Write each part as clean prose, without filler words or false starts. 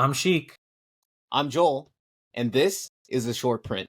I'm Sheik. I'm Joel, and this is a short print.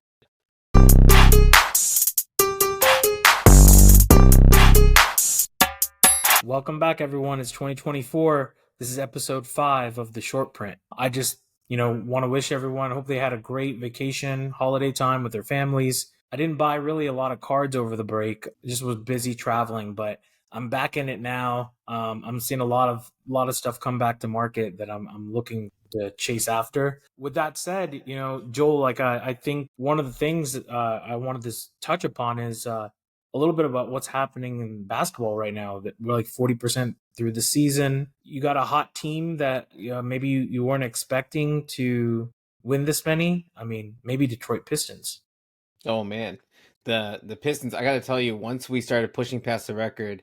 Welcome back, everyone. It's 2024. This is episode 5 of the short print. I just, want to wish everyone, hope they had a great vacation, holiday time with their families. I didn't buy really a lot of cards over the break. I just was busy traveling, but I'm back in it now. I'm seeing a lot of stuff come back to market that I'm looking to chase after. With that said, Joel, I think one of the things that I wanted to touch upon is a little bit about what's happening in basketball right now. That we're like 40% through the season. You got a hot team that maybe you weren't expecting to win this many. I mean, maybe Detroit Pistons. Oh man, the Pistons. I got to tell you, once we started pushing past the record,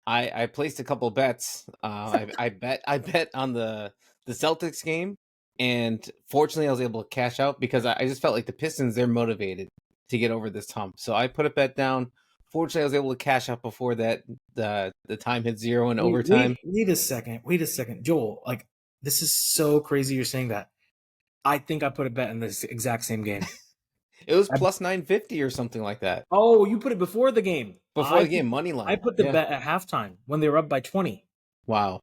I placed a couple bets. I bet on the Celtics game, and fortunately, I was able to cash out because I just felt like the Pistons, they're motivated to get over this hump. So I put a bet down. Fortunately, I was able to cash out before that the time hit zero in overtime. Wait a second. Wait a second. Joel, like, this is so crazy you're saying that. I think I put a bet in this exact same game. It was plus 950 or something like that Oh, you put it before the game. before the game, money I line. put the Yeah. bet at halftime when they were up by 20. Wow.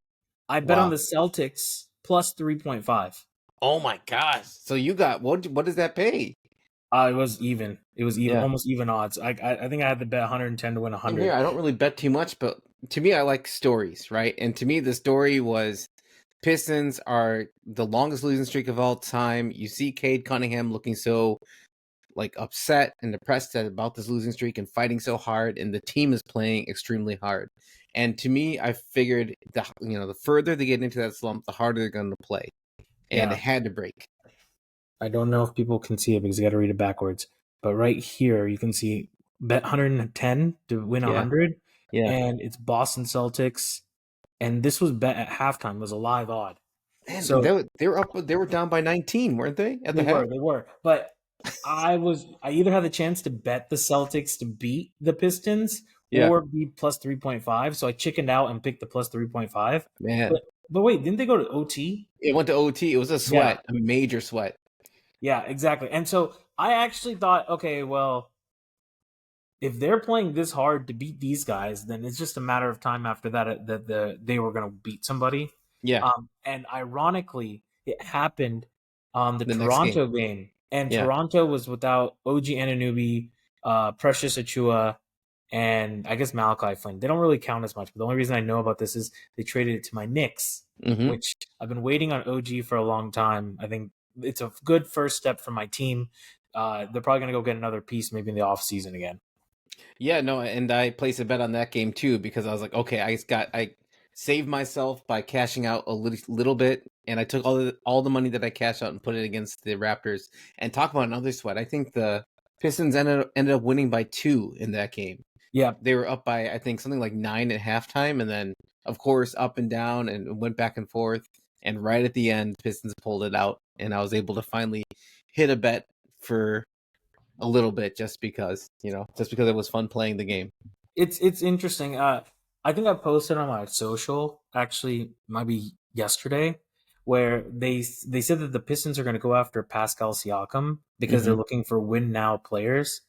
I bet on Wow. the Celtics plus 3.5. Oh my gosh! So you got what? What does that pay? It was even. It was even, Yeah. almost even odds. I think I had to bet 110 to win And 100. here, I don't really bet too much, but to me, I like stories, right? And to me, the story was Pistons are the longest losing streak of all time. You see Cade Cunningham looking so like upset and depressed about this losing streak and fighting so hard, and the team is playing extremely hard. And to me, I figured the further they get into that slump, the harder they're going to play, and Yeah. it had to break. I don't know if people can see it because you got to read it backwards. But right here, you can see bet 110 to win 100. Yeah. And it's Boston Celtics. And this was bet at halftime. It was a live odd. Man, So they were up. They were down by 19, weren't they? At the half. they were. But I either had the chance to bet the Celtics to beat the Pistons Yeah. or be plus 3.5. So I chickened out and picked the plus 3.5. Man, But wait, didn't they go to OT? it went to OT. It was a sweat, a major sweat. Yeah, exactly. And so I actually thought, okay, well, if they're playing this hard to beat these guys, then it's just a matter of time after that they were going to beat somebody. Yeah. And ironically, it happened on the next Toronto game. And Yeah. Toronto was without OG Anunoby, Precious Achua, and I guess Malachi Flynn. They don't really count as much, but the only reason I know about this is they traded it to my Knicks, which I've been waiting on OG for a long time. I think it's a good first step for my team. They're probably going to go get another piece maybe in the offseason again. Yeah, no, and I placed a bet on that game too because I was like, okay, I saved myself by cashing out a little bit, and I took all the money that I cashed out and put it against the Raptors. And talk about another sweat. I think the Pistons ended up winning by 2 in that game. Yeah, they were up by I think something like 9 at halftime, and then of course up and down and went back and forth. And right at the end, Pistons pulled it out, and I was able to finally hit a bet for a little bit just because it was fun playing the game. it's interesting. I think I posted on my social, actually, might be yesterday, where they said that the Pistons are going to go after Pascal Siakam because they're looking for win now players.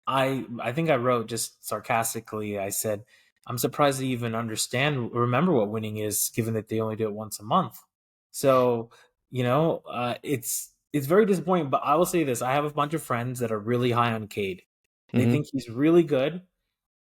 I think I wrote just sarcastically, I said, I'm surprised they even remember what winning is, given that they only do it once a month. So, it's very disappointing, but I will say this. I have a bunch of friends that are really high on Cade. They think he's really good,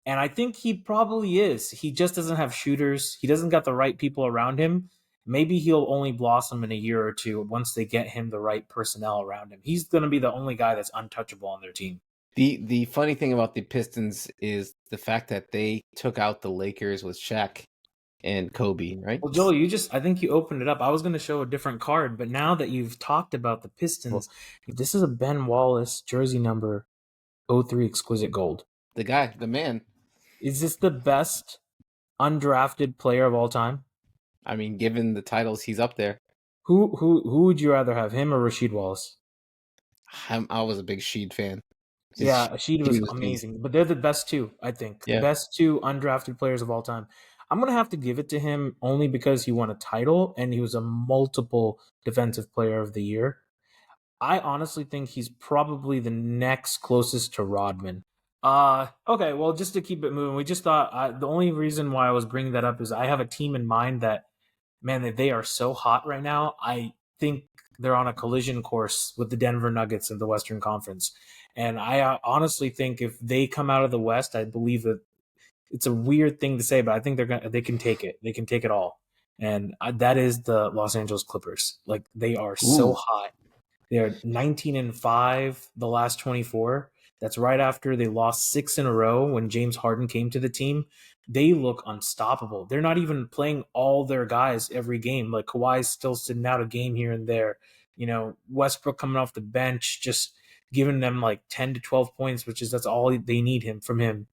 and I think he probably is. He just doesn't have shooters. He doesn't got the right people around him. Maybe he'll only blossom in a year or two once they get him the right personnel around him. He's going to be the only guy that's untouchable on their team. The funny thing about the Pistons is the fact that they took out the Lakers with Shaq and Kobe, right? Well, Joel, I think you opened it up. I was going to show a different card, but now that you've talked about the Pistons, this is a Ben Wallace jersey number 03 exquisite gold. The guy, the man. Is this the best undrafted player of all time? I mean, given the titles, he's up there. Who would you rather have, him or Rasheed Wallace? I was a big Sheed fan. Yeah, Rasheed was amazing, but they're the best two, I think. Yeah. Best two undrafted players of all time. I'm gonna have to give it to him only because he won a title and he was a multiple defensive player of the year. I honestly think he's probably the next closest to Rodman. Okay, well, just to keep it moving, we just thought the only reason why I was bringing that up is I have a team in mind that, man, that they are so hot right now. I think they're on a collision course with the Denver Nuggets of the Western Conference. And I honestly think if they come out of the West, I believe that it's a weird thing to say, but I think they can take it. They can take it all. And that is the Los Angeles Clippers. Like, they are so Ooh. hot. They're 19-5 the last 24. That's right after they lost 6 in a row when James Harden came to the team. They look unstoppable. They're not even playing all their guys every game. Like, Kawhi's still sitting out a game here and there. Westbrook coming off the bench, just giving them like 10 to 12 points, that's all they need from him.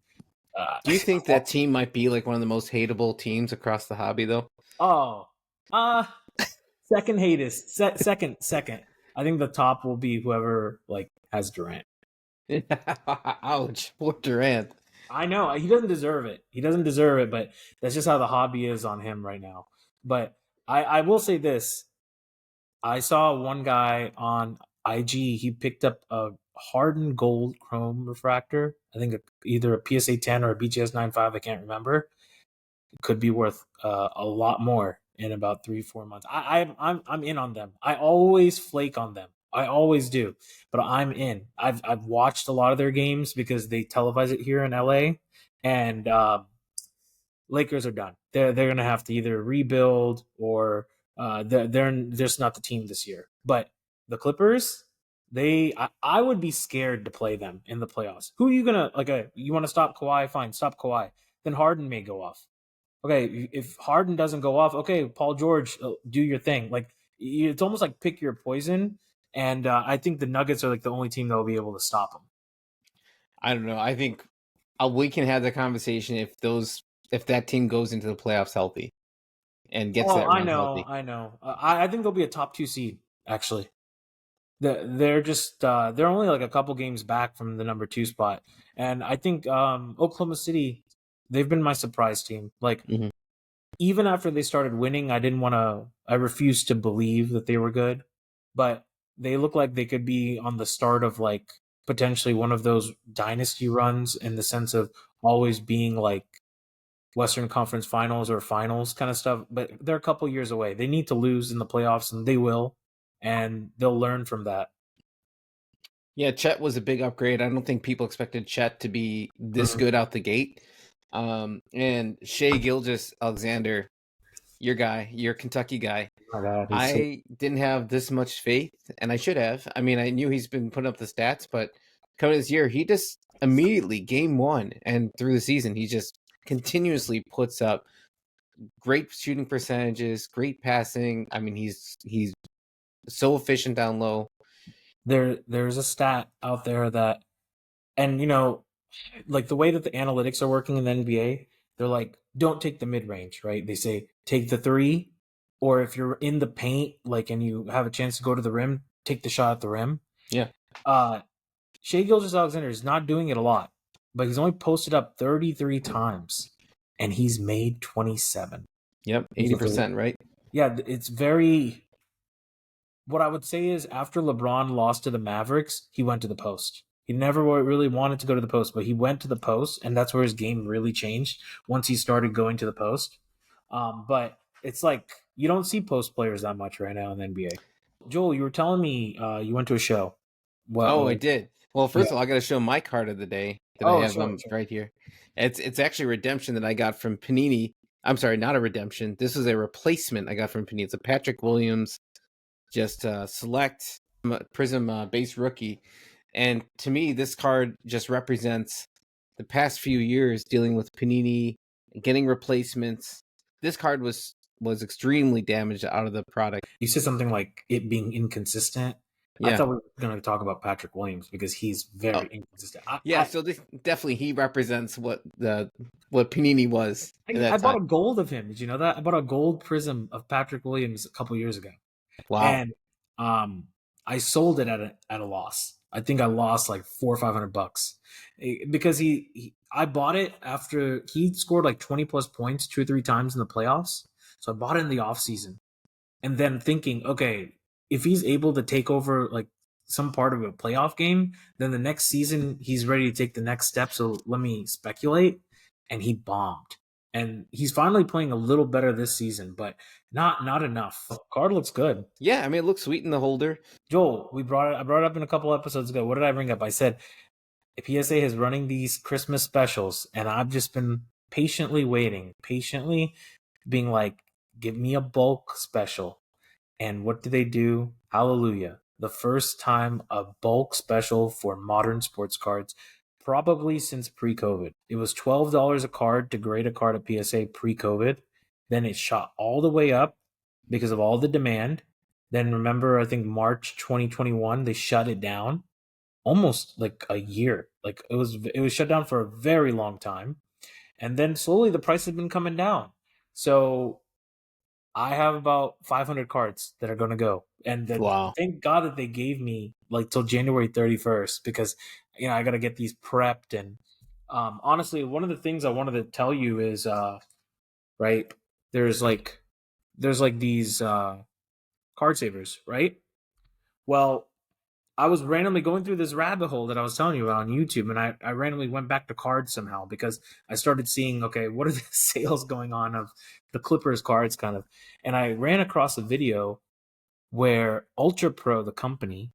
Do you think that team might be like one of the most hateable teams across the hobby, though? Oh, second hatest, second. I think the top will be whoever like has Durant. Ouch, poor Durant. I know he doesn't deserve it. He doesn't deserve it, but that's just how the hobby is on him right now. But I will say this: I saw one guy on IG. He picked up a hardened gold chrome refractor. I think either a PSA 10 or a BGS 95. I can't remember. It could be worth a lot more in about 3-4 months. I'm in on them. I always flake on them. I always do, but I'm in. I've watched a lot of their games because they televise it here in LA, and Lakers are done. They're gonna have to either rebuild or they're just not the team this year. But the Clippers, I would be scared to play them in the playoffs. Who are you gonna you want to stop Kawhi? Fine, stop Kawhi. Then Harden may go off. Okay, if Harden doesn't go off, okay, Paul George, do your thing. Like, it's almost like pick your poison. And I think the Nuggets are like the only team that will be able to stop them. I don't know. I think we can have the conversation if that team goes into the playoffs healthy and gets that run healthy. I know. I think they'll be a top 2 seed. Actually, they're just they're only like a couple games back from the number 2 spot, and I think Oklahoma City, they've been my surprise team. Like, even after they started winning, I refused to believe that they were good, but they look like they could be on the start of like potentially one of those dynasty runs in the sense of always being like Western Conference Finals or finals kind of stuff. But they're a couple years away. They need to lose in the playoffs, and they will, and they'll learn from that. Yeah, Chet was a big upgrade. I don't think people expected Chet to be this good out the gate. And Shea Gilgeous-Alexander, your Kentucky guy. Oh my God, I didn't have this much faith, and I should have. I mean, I knew he's been putting up the stats, but coming this year, he just immediately game 1 and through the season, he just continuously puts up great shooting percentages, great passing. I mean, he's so efficient down low. There's a stat out there that, and like the way that the analytics are working in the NBA, they're like, don't take the mid range, right? They say take the 3, or if you're in the paint, like, and you have a chance to go to the rim, take the shot at the rim. Yeah. Shea Gilgeous-Alexander is not doing it a lot, but he's only posted up 33 times, and he's made 27. Yep, 80%, right? Yeah, it's very. What I would say is after LeBron lost to the Mavericks, he went to the post. He never really wanted to go to the post, but he went to the post, and that's where his game really changed once he started going to the post. But it's like you don't see post players that much right now in the NBA. Joel, you were telling me you went to a show. I did. Well, first of all, I got to show my card of the day that I have right here. It's actually a redemption that I got from Panini. I'm sorry, not a redemption. This is a replacement I got from Panini. It's a Patrick Williams, just select Prism base rookie. And to me, this card just represents the past few years dealing with Panini, getting replacements. This card was extremely damaged out of the product. You said something like it being inconsistent. Yeah. I thought we were going to talk about Patrick Williams because he's very inconsistent. So definitely he represents what Panini was. I bought a gold of him. Did you know that? I bought a gold prism of Patrick Williams a couple years ago. Wow. And I sold it at a loss. I think I lost like $400 or $500 because I bought it after he scored like 20 plus points 2 or 3 times in the playoffs. So I bought it in the off season, and then thinking, okay, if he's able to take over like some part of a playoff game, then the next season he's ready to take the next step. So let me speculate, and he bombed. And he's finally playing a little better this season, but not enough. Card looks good. Yeah, I mean, it looks sweet in the holder. Joel, I brought it up in a couple episodes ago. What did I bring up? I said PSA is running these Christmas specials, and I've just been patiently waiting, patiently being like, give me a bulk special. And what do they do? Hallelujah. The first time a bulk special for modern sports cards, probably since pre COVID. It was $12 a card to grade a card at PSA pre COVID. Then it shot all the way up because of all the demand. Then remember, I think March 2021, they shut it down almost like a year. Like it was shut down for a very long time. And then slowly the price has been coming down. So I have about 500 cards that are going to go. And Wow. thank God that they gave me like till January 31st because I got to get these prepped and honestly one of the things I wanted to tell you is right there's like these card savers, right? Well, I was randomly going through this rabbit hole that I was telling you about on YouTube, and I randomly went back to cards somehow because I started seeing, okay, what are the sales going on of the Clippers cards kind of. And I ran across a video where Ultra Pro, the company,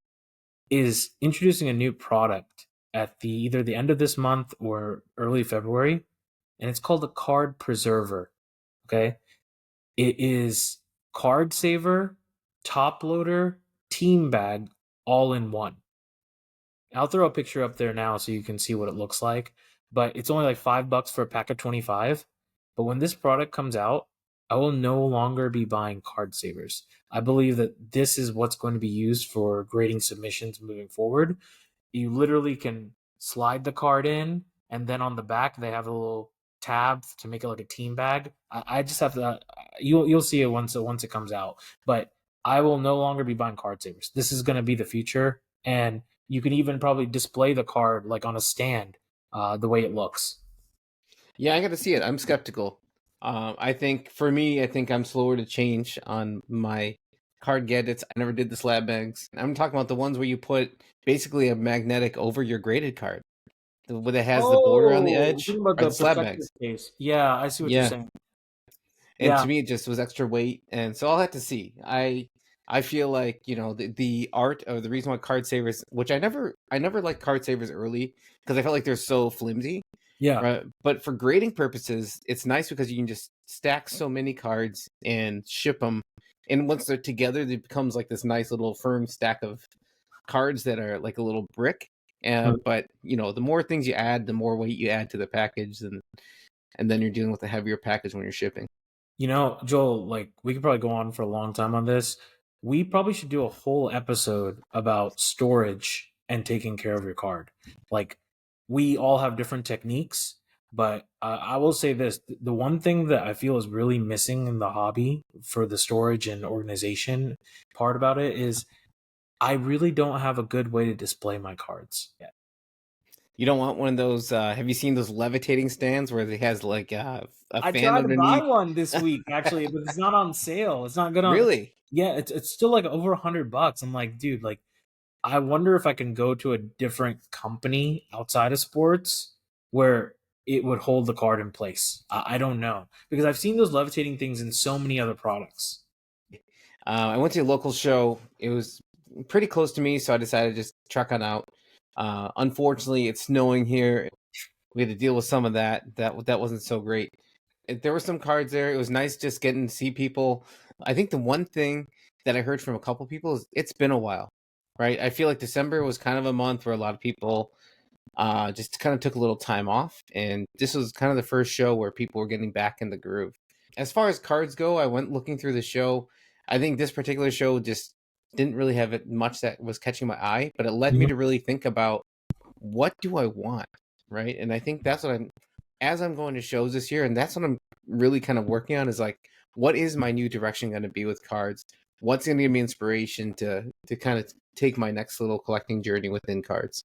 is introducing a new product at either the end of this month or early February, and it's called the Card Preserver. Okay. It is card saver, top loader, team bag, all in one. I'll throw a picture up there now so you can see what it looks like. But it's only like $5 for a pack of 25. But when this product comes out, I will no longer be buying card savers. I believe that this is what's going to be used for grading submissions moving forward. You literally can slide the card in, and then on the back they have a little tab to make it like a team bag. I just have to. You'll see it once it comes out. But I will no longer be buying card savers. This is going to be the future, and you can even probably display the card like on a stand, the way it looks. Yeah, I got to see it. I'm skeptical. I think for me, I think I'm slower to change on my card gadgets. I never did the slab bags. I'm talking about the ones where you put basically a magnetic over your graded card, where it has the border on the Oh, you're edge, talking about or the the slab protective bags. case. Yeah, I see what you're Yeah, saying. and Yeah. to me, it just was extra weight, and so I'll have to see. I feel like the art of the reason why card savers, which I never liked card savers early because I felt like they're so flimsy. Yeah. Right. But for grading purposes, it's nice because you can just stack so many cards and ship them. And once they're together, it becomes like this nice little firm stack of cards that are like a little brick. But the more things you add, the more weight you add to the package, and then you're dealing with a heavier package when you're shipping. Joel, like we could probably go on for a long time on this. We probably should do a whole episode about storage and taking care of your card. Like we all have different techniques, but I will say this, the one thing that I feel is really missing in the hobby for the storage and organization part about it is I really don't have a good way to display my cards yet. You don't want one of those. Have you seen those levitating stands where it has like a I fan tried to buy underneath? one this week actually, but it's not on sale. It's not good on. Really? Yeah, it's still like over $100. I'm like, dude, like I wonder if I can go to a different company outside of sports where it would hold the card in place. I don't know because I've seen those levitating things in so many other products. I went to a local show. It was pretty close to me, so I decided to just truck on out. Unfortunately, it's snowing here. We had to deal with some of that. That wasn't so great. There were some cards there. It was nice just getting to see people. I think the one thing that I heard from a couple people is it's been a while, right? I feel like December was kind of a month where a lot of people just kind of took a little time off, and this was kind of the first show where people were getting back in the groove. As far as cards go, I went looking through the show. I think this particular show just didn't really have it much that was catching my eye, but it led me Mhm. to really think about what do I want, right? And I think that's what as I'm going to shows this year, and that's what I'm really kind of working on is like, what is my new direction going to be with cards? What's going to give me inspiration to kind of take my next little collecting journey within cards?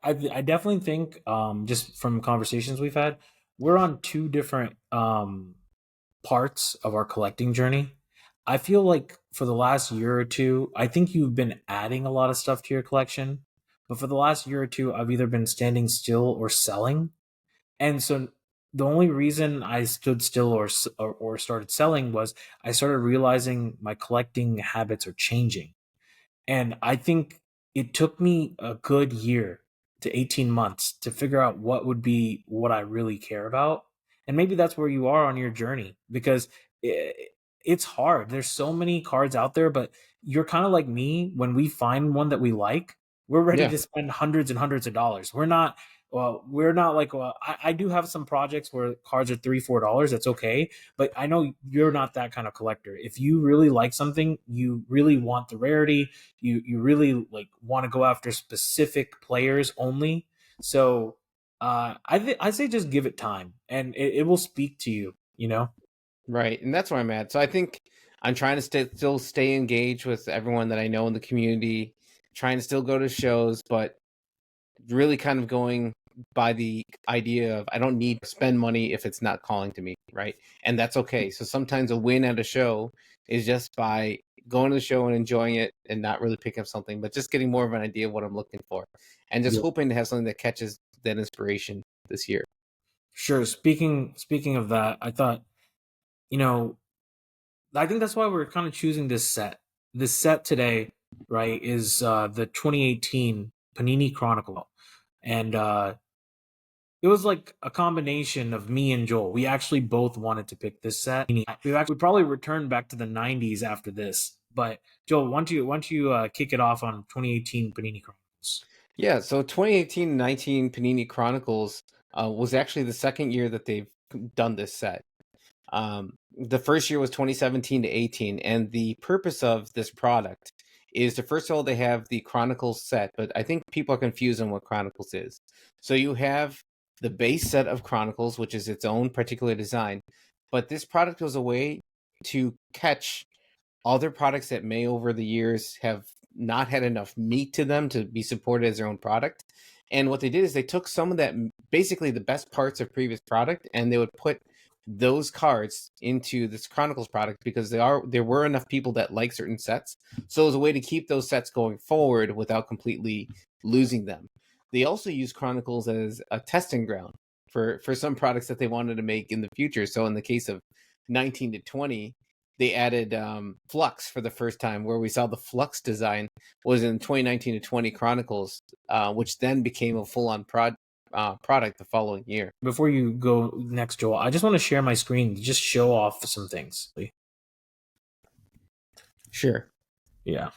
I definitely think, just from conversations we've had, we're on two different parts of our collecting journey. I feel like for the last year or two, I think you've been adding a lot of stuff to your collection, but for the last year or two, I've either been standing still or selling. And so the only reason I stood still or started selling was I started realizing my collecting habits are changing. And I think it took me a good year to 18 months to figure out what would be what I really care about. And maybe that's where you are on your journey, because i- it's hard. There's so many cards out there, but you're kind of like me. When we find one that we like, we're ready Yeah. to spend hundreds and hundreds of dollars. We're not like, I do have some projects where cards are $3, $4. That's okay. But I know you're not that kind of collector. If you really like something, you really want the rarity, you really like want to go after specific players only. So I say just give it time, and it will speak to you. You know. Right, and that's where I'm at. So I think I'm trying to still stay engaged with everyone that I know in the community, trying to still go to shows, but really kind of going by the idea of I don't need to spend money if it's not calling to me, right? And that's okay. So sometimes a win at a show is just by going to the show and enjoying it and not really picking up something, but just getting more of an idea of what I'm looking for and just Yeah. hoping to have something that catches that inspiration this year. Sure. Speaking of that, I thought, you know, I think that's why we're kind of choosing this set. This set today, right, is the 2018 Panini Chronicle, and it was like a combination of me and Joel. We actually both wanted to pick this set. We probably returned back to the '90s after this. But Joel, why don't you kick it off on 2018 Panini Chronicles? Yeah, so 2018-19 Panini Chronicles was actually the second year that they've done this set. The first year was 2017 to 18, and the purpose of this product is to first of all they have the Chronicles set, but I think people are confused on what Chronicles is. So you have the base set of Chronicles, which is its own particular design, but this product was a way to catch other products that may over the years have not had enough meat to them to be supported as their own product. And what they did is they took some of that, basically the best parts of previous product, and they would put those cards into this Chronicles product because there were enough people that like certain sets. So it was a way to keep those sets going forward without completely losing them. They also use Chronicles as a testing ground for some products that they wanted to make in the future. So in the case of 19 to 20, they added Flux for the first time, where we saw the Flux design was in 2019 to 20 Chronicles, which then became a full-on product the following year. Before you go next, Joel, I just want to share my screen to just show off some things. Sure. Yeah.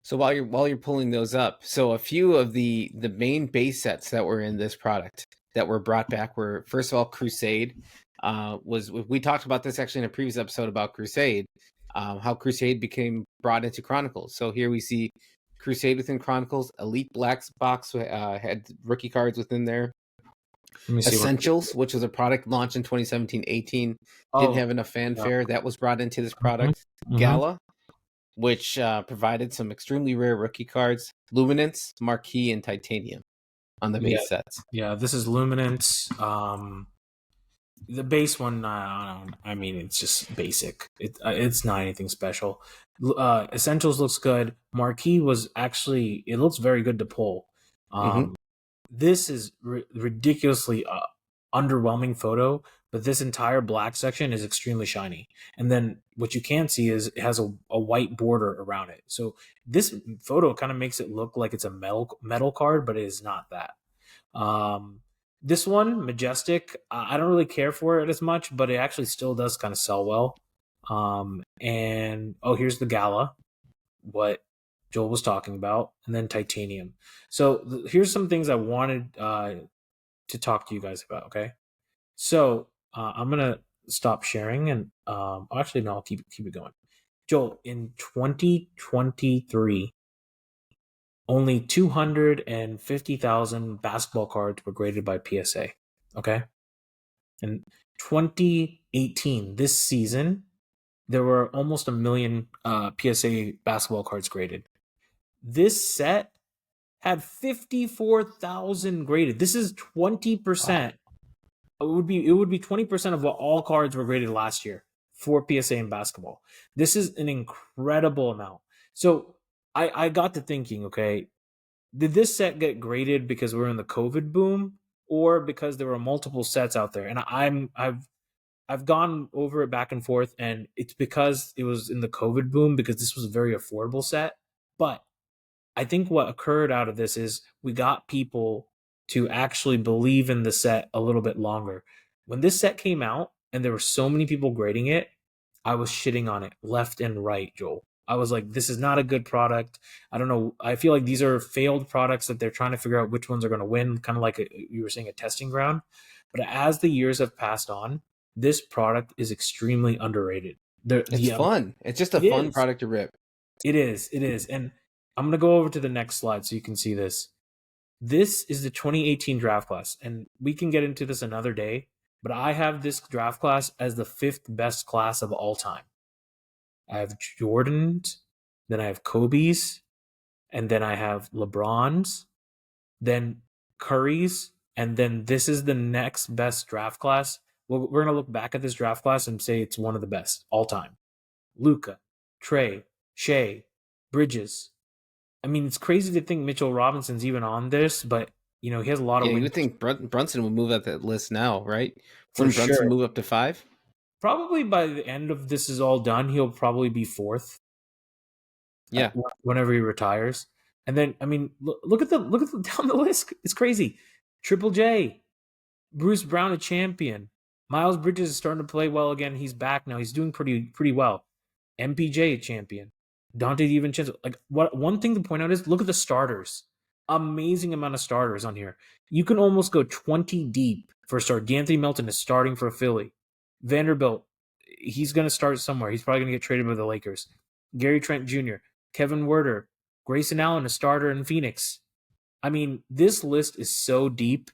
So while you're pulling those up, so a few of the main base sets that were in this product that were brought back were, first of all, Crusade. Was we talked about this actually in a previous episode about Crusade, how Crusade became brought into Chronicles. So here we see Crusade within Chronicles. Elite Black Box had rookie cards within there. Let me see what. Essentials, which was a product launched in 2017-18, didn't Oh. have enough Yeah. fanfare. That was brought into this Mhm, product. mhm. Gala, which provided some extremely rare rookie cards. Luminance, Marquee, and Titanium on the Yeah. base sets. Yeah. This is Luminance. The base one, I mean, it's just basic. It's not anything special. Essentials looks good. Marquee was actually, it looks very good to pull. Mm-hmm. This is ridiculously underwhelming photo, but this entire black section is extremely shiny. And then what you can see is it has a white border around it. So this photo kind of makes it look like it's a metal card, but it is not that. Um, this one, Majestic, I don't really care for it as much, but it actually still does kind of sell well. And oh, here's the Gala, what Joel was talking about, and then Titanium. So here's some things I wanted to talk to you guys about. Okay, so I'm gonna stop sharing, and actually no, I'll keep it going. Joel, in 2023, only 250,000 basketball cards were graded by PSA. Okay. In 2018, this season, there were almost a million PSA basketball cards graded. This set had 54,000 graded. This is 20%. Wow. It would be 20% of what all cards were graded last year for PSA in basketball. This is an incredible amount. So I got to thinking, okay, did this set get graded because we're in the COVID boom, or because there were multiple sets out there? And I've gone over it back and forth, and it's because it was in the COVID boom, because this was a very affordable set. But I think what occurred out of this is we got people to actually believe in the set a little bit longer. When this set came out and there were so many people grading it, I was shitting on it left and right, Joel. I was like, this is not a good product. I don't know. I feel like these are failed products that they're trying to figure out which ones are going to win, kind of like you were saying, a testing ground. But as the years have passed on, this product is extremely underrated. It's fun. It's just a fun product to rip. It is. It is. And I'm going to go over to the next slide so you can see this. This is the 2018 draft class, and we can get into this another day, but I have this draft class as the 5th best class of all time. I have Jordans, then I have Kobe's, and then I have LeBron's, then Curry's, and then this is the next best draft class. Well, we're going to look back at this draft class and say it's one of the best all time. Luka, Trey, Shea, Bridges. I mean, it's crazy to think Mitchell Robinson's even on this, but he has a lot of. Yeah, you would think Brunson would move up that list now, right? Wouldn't Brunson move up to 5? Probably by the end of this is all done, he'll probably be 4th. Yeah, whenever he retires, and then I mean, look at the down the list. It's crazy. Triple J, Bruce Brown, a champion. Miles Bridges is starting to play well again. He's back now. He's doing pretty well. MPJ, a champion. Dante DiVincenzo. Like, one thing to point out is look at the starters. Amazing amount of starters on here. You can almost go 20 deep for a start. D'Anthony Melton is starting for Philly. Vanderbilt, he's going to start somewhere. He's probably going to get traded by the Lakers. Gary Trent Jr., Kevin Werder, Grayson Allen, a starter in Phoenix. I mean, this list is so deep.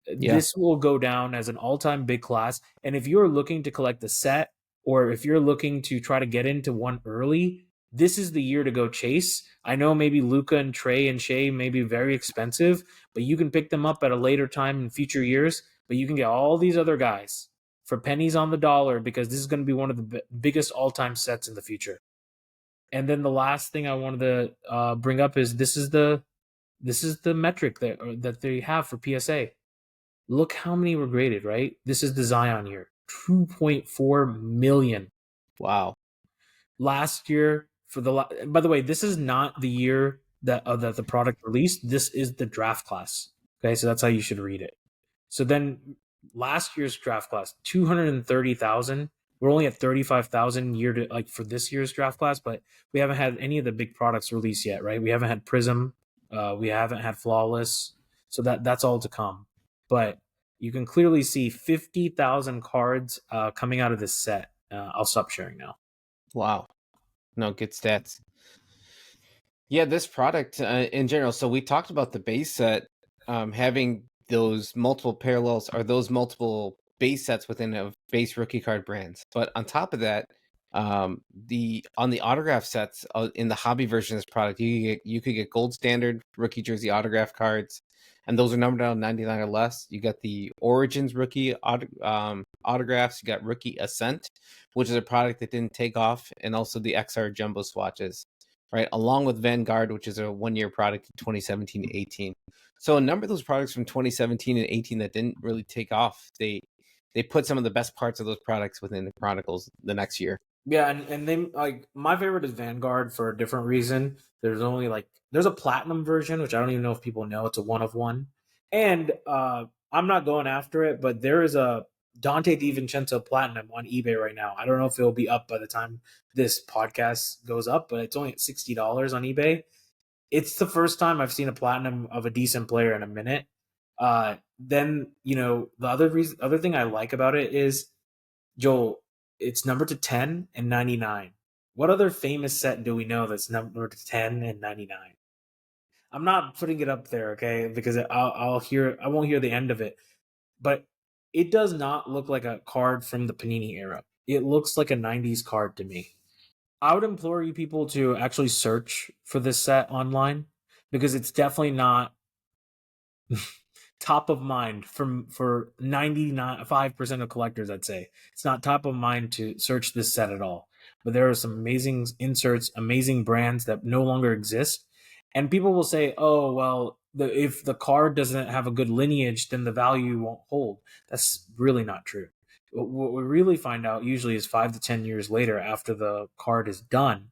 Yeah. This will go down as an all-time big class. And if you're looking to collect the set, or if you're looking to try to get into one early, this is the year to go chase. I know maybe Luka and Trey and Shea may be very expensive, but you can pick them up at a later time in future years. But you can get all these other guys for pennies on the dollar, because this is going to be one of the biggest all-time sets in the future. And then the last thing I wanted to bring up is this is the metric that they have for PSA. Look how many were graded, right? This is the Zion year, 2.4 million. Wow. Last year by the way, this is not the year that the product released. This is the draft class. Okay, so that's how you should read it. So then last year's draft class, 230,000. We're only at 35,000 for this year's draft class, but we haven't had any of the big products released yet, right? We haven't had Prism, we haven't had Flawless, so that's all to come. But you can clearly see 50,000 cards coming out of this set. I'll stop sharing now. Wow. No, good stats. Yeah, this product in general. So we talked about the base set having those multiple parallels, or those multiple base sets within a base rookie card brands. But on top of that, on the autograph sets in the hobby version of this product, you could get gold standard rookie jersey autograph cards, and those are numbered down 99 or less. You got the Origins rookie autographs. You got Rookie Ascent, which is a product that didn't take off, and also the XR jumbo swatches, right? Along with Vanguard, which is a 1-year product in 2017-18. So a number of those products from 2017 and 18 that didn't really take off, they put some of the best parts of those products within the Chronicles the next year. Yeah, and they like, my favorite is Vanguard for a different reason. There's a platinum version, which I don't even know if people know. It's a 1 of 1. And I'm not going after it, but there is a Dante DiVincenzo platinum on eBay right now. I don't know if it'll be up by the time this podcast goes up, but it's only at $60 on eBay. It's the first time I've seen a platinum of a decent player in a minute. Then, the other thing I like about it is, Joel, it's numbered to 10 and 99. What other famous set do we know that's numbered to 10 and 99? I'm not putting it up there, okay, because I won't hear the end of it. But it does not look like a card from the Panini era. It looks like a 90s card to me. I would implore you people to actually search for this set online, because it's definitely not top of mind for 95% of collectors. I'd say it's not top of mind to search this set at all. But there are some amazing inserts, amazing brands that no longer exist, and people will say, "Oh, well, if the card doesn't have a good lineage, then the value won't hold." That's really not true. What we really find out usually is 5 to 10 years later, after the card is done,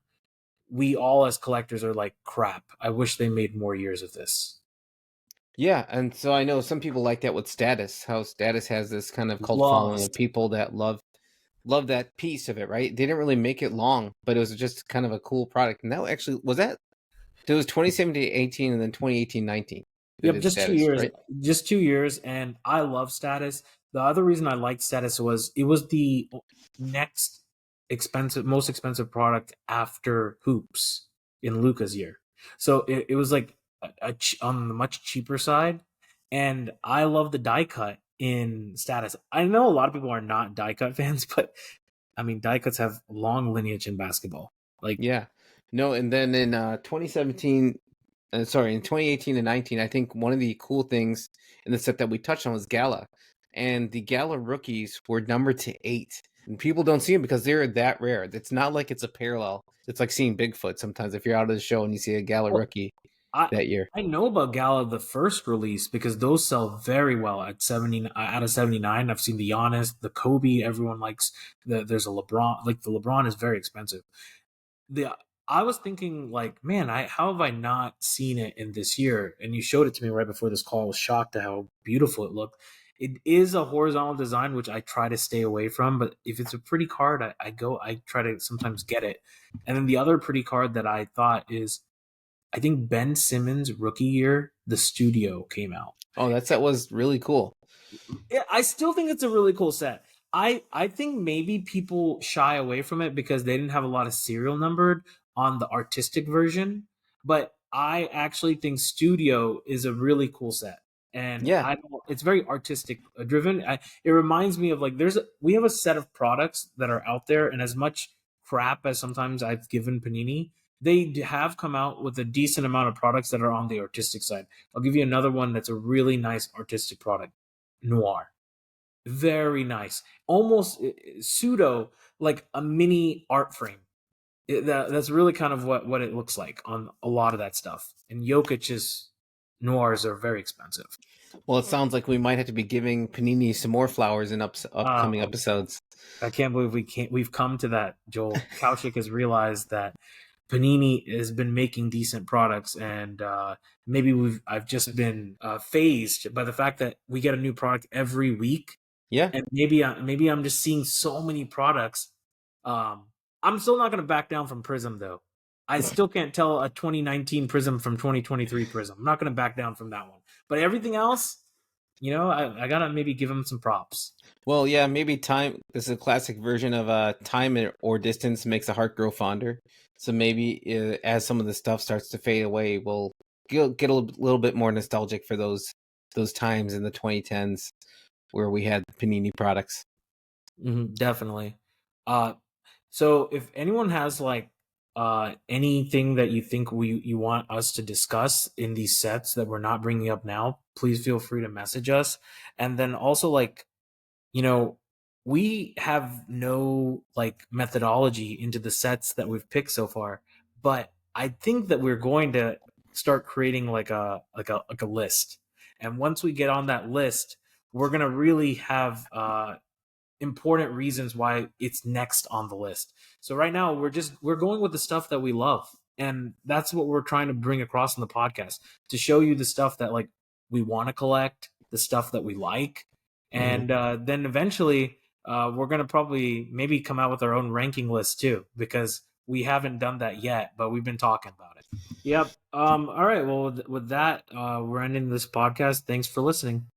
we all as collectors are like, "Crap! I wish they made more years of this." Yeah, and so I know some people like that with Status. How Status has this kind of cult following Lost. of people that love that piece of it, right? They didn't really make it long, but it was just kind of a cool product. And that actually was that. It was 2017-18 and then 2018-19. They Yep, did just two Status, years. right? Just 2 years, and I love Status. The other reason I liked Status was it was the next most expensive product after Hoops in Luca's year. So it was like on the much cheaper side, and I love the die cut in Status. I know a lot of people are not die cut fans, but I mean die cuts have long lineage in basketball. Like, Yeah. No, and then in 2017, sorry, in 2018 and 19, I think one of the cool things in the set that we touched on was Gala. And the Gala rookies were numbered to 8. And people don't see them because they're that rare. It's not like it's a parallel. It's like seeing Bigfoot sometimes if you're out of the show and you see a Gala rookie I that year. I know about Gala the first release because those sell very well at 70 out of 79. I've seen the Giannis, the Kobe, everyone likes. There's a LeBron, like the LeBron is very expensive. The I was thinking like, man, I how have I not seen it in this year? And you showed it to me right before this call. I was shocked at how beautiful it looked. It is a horizontal design, which I try to stay away from. But if it's a pretty card, I try to sometimes get it. And then the other pretty card that I thought is, I think Ben Simmons' rookie year, the studio came out. Oh, that set was really cool. Yeah, I still think it's a really cool set. I think maybe people shy away from it because they didn't have a lot of serial numbered on the artistic version, but I actually think Studio is a really cool set, and Yeah. I don't, it's very artistic driven. It reminds me of like we have a set of products that are out there, and as much crap as sometimes I've given Panini, they have come out with a decent amount of products that are on the artistic side. I'll give you another one that's a really nice artistic product. Noir. Very nice. Almost pseudo like a mini art frame. That's really kind of what it looks like on a lot of that stuff. And Jokic's noirs are very expensive. Well, it sounds like we might have to be giving Panini some more flowers in upcoming Um, episodes. I can't believe we've come to that. Joel Kaushik has realized that Panini has been making decent products, and maybe I've just been phased by the fact that we get a new product every week, Yeah. and maybe I'm just seeing so many products. I'm still not going to back down from Prism though. I still can't tell a 2019 Prism from 2023 Prism. I'm not going to back down from that one. But everything else, I gotta maybe give him some props. Well, yeah, maybe time. This is a classic version of time or distance makes a heart grow fonder. So maybe as some of the stuff starts to fade away, we'll get a little bit more nostalgic for those times in the 2010s where we had Panini products. Definitely. So if anyone has like anything that you think you want us to discuss in these sets that we're not bringing up now, please feel free to message us. And then also like, you know, we have no like methodology into the sets that we've picked so far, but I think that we're going to start creating like a list. And once we get on that list, we're gonna really have important reasons why it's next on the list. So right now we're going with the stuff that we love. And that's what we're trying to bring across in the podcast, to show you the stuff that like we want to collect, the stuff that we like. Mm-hmm. And then eventually we're going to probably maybe come out with our own ranking list too, because we haven't done that yet, but we've been talking about it. Yep. All right. Well, with that, we're ending this podcast. Thanks for listening.